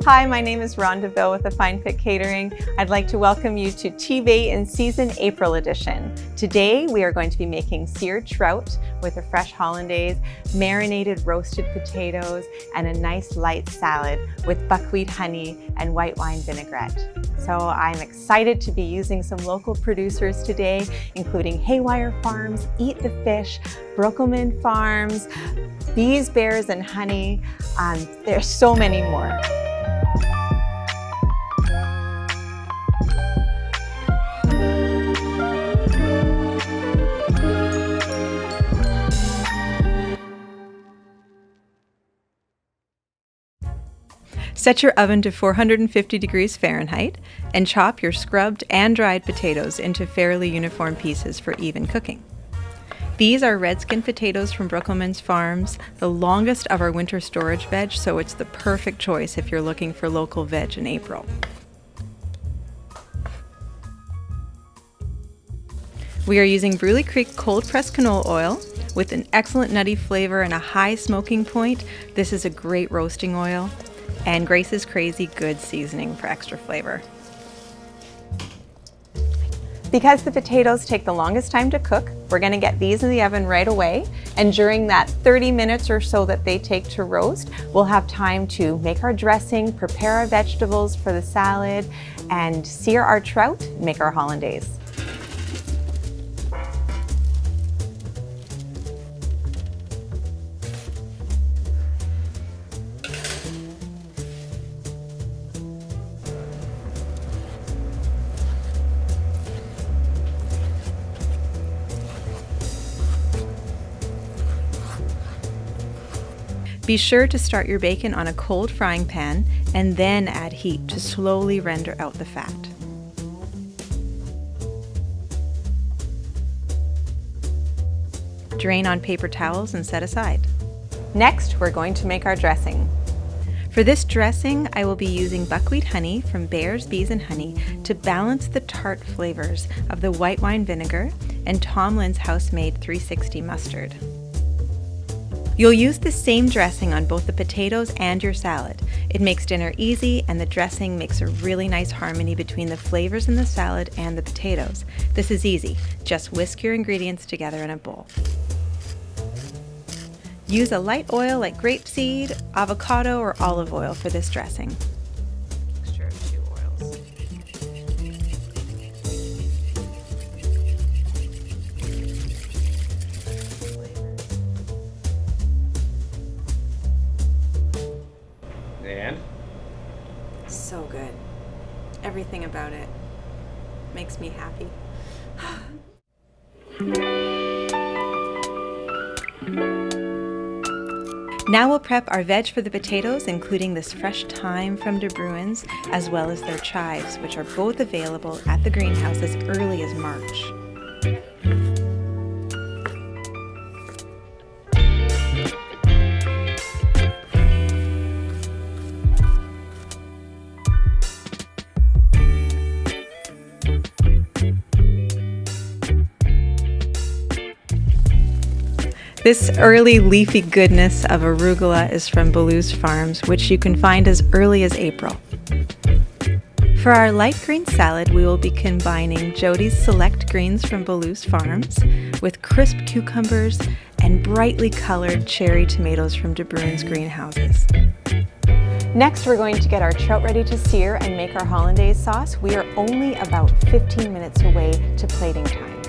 Hi, my name is Rhonda Bill with A Fine Fit Catering. I'd like to welcome you to Tea-Bay in Season April edition. Today we are going to be making seared trout with a fresh hollandaise, marinated roasted potatoes, and a nice light salad with buckwheat honey and white wine vinaigrette. So I'm excited to be using some local producers today, including Haywire Farms, Eat the Fish, Brookelman Farms, Bees, Bears, and Honey. There's so many more. Set your oven to 450 degrees Fahrenheit and chop your scrubbed and dried potatoes into fairly uniform pieces for even cooking. These are redskin potatoes from Brookelman's Farms, the longest of our winter storage veg, so it's the perfect choice if you're looking for local veg in April. We are using Brule Creek cold pressed canola oil with an excellent nutty flavor and a high smoking point. This is a great roasting oil. And Grace's Crazy Good seasoning for extra flavor. Because the potatoes take the longest time to cook, we're going to get these in the oven right away. And during that 30 minutes or so that they take to roast, we'll have time to make our dressing, prepare our vegetables for the salad, and sear our trout, make our hollandaise. Be sure to start your bacon on a cold frying pan and then add heat to slowly render out the fat. Drain on paper towels and set aside. Next, we're going to make our dressing. For this dressing, I will be using buckwheat honey from Bears, Bees, and Honey to balance the tart flavors of the white wine vinegar and Tomlin's house-made 360 mustard. You'll use the same dressing on both the potatoes and your salad. It makes dinner easy, and the dressing makes a really nice harmony between the flavors in the salad and the potatoes. This is easy. Just whisk your ingredients together in a bowl. Use a light oil like grapeseed, avocado, or olive oil for this dressing. Mixture of 2 oils. And? So good. Everything about it makes me happy. Now we'll prep our veg for the potatoes, including this fresh thyme from De Bruyn's, as well as their chives, which are both available at the greenhouse as early as March. This early leafy goodness of arugula is from Ballou's Farms, which you can find as early as April. For our light green salad, we will be combining Jody's Select Greens from Ballou's Farms with crisp cucumbers and brightly colored cherry tomatoes from De Bruyn's greenhouses. Next, we're going to get our trout ready to sear and make our hollandaise sauce. We are only about 15 minutes away to plating time.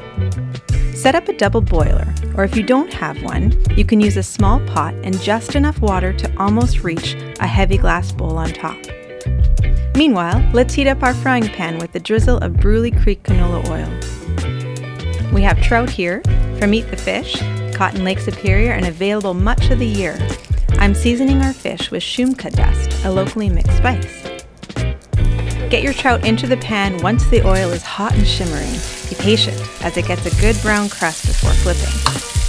Set up a double boiler, or if you don't have one, you can use a small pot and just enough water to almost reach a heavy glass bowl on top. Meanwhile, let's heat up our frying pan with a drizzle of Brule Creek canola oil. We have trout here from Eat the Fish, caught in Lake Superior and available much of the year. I'm seasoning our fish with shumka dust, a locally mixed spice. Get your trout into the pan once the oil is hot and shimmering. Be patient as it gets a good brown crust before flipping.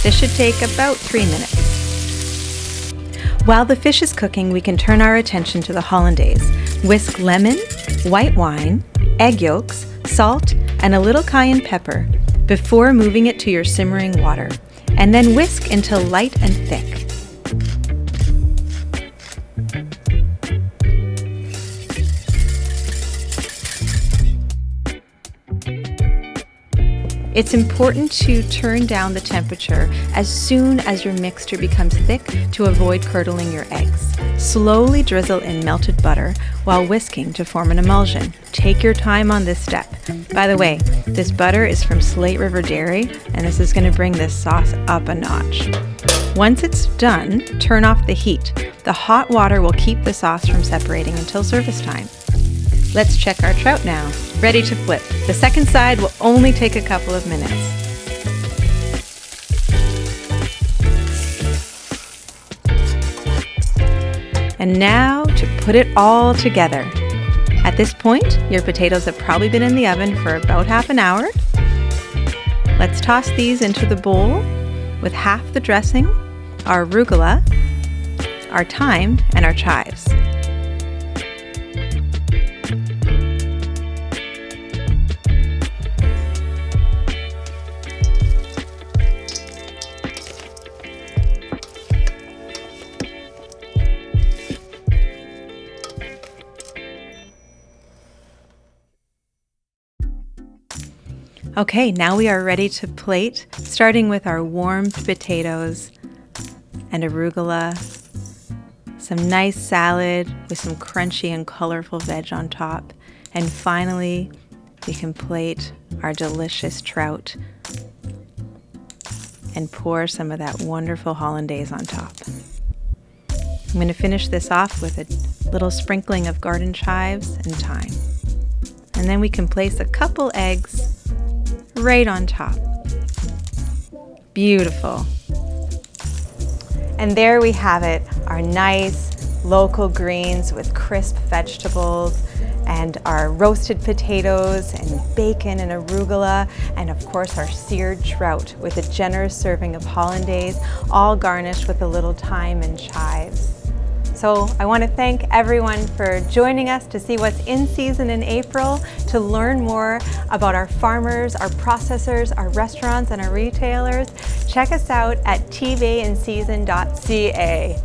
This should take about 3 minutes. While the fish is cooking, we can turn our attention to the Hollandaise. Whisk lemon, white wine, egg yolks, salt, and a little cayenne pepper before moving it to your simmering water, and then whisk until light and thick. It's important to turn down the temperature as soon as your mixture becomes thick to avoid curdling your eggs. Slowly drizzle in melted butter while whisking to form an emulsion. Take your time on this step. By the way, this butter is from Slate River Dairy, and this is going to bring this sauce up a notch. Once it's done, turn off the heat. The hot water will keep the sauce from separating until service time. Let's check our trout now. Ready to flip. The second side will only take a couple of minutes. And now to put it all together. At this point, your potatoes have probably been in the oven for about half an hour. Let's toss these into the bowl with half the dressing, our arugula, our thyme, and our chives. Okay, now we are ready to plate, starting with our warmed potatoes and arugula, some nice salad with some crunchy and colorful veg on top, and finally we can plate our delicious trout and pour some of that wonderful hollandaise on top. I'm going to finish this off with a little sprinkling of garden chives and thyme. And then we can place a couple eggs right on top. Beautiful. And there we have it, our nice local greens with crisp vegetables and our roasted potatoes and bacon and arugula, and of course our seared trout with a generous serving of hollandaise, all garnished with a little thyme and chives. So I want to thank everyone for joining us to see what's in season in April, to learn more about our farmers, our processors, our restaurants, and our retailers. Check us out at tbayinseason.ca.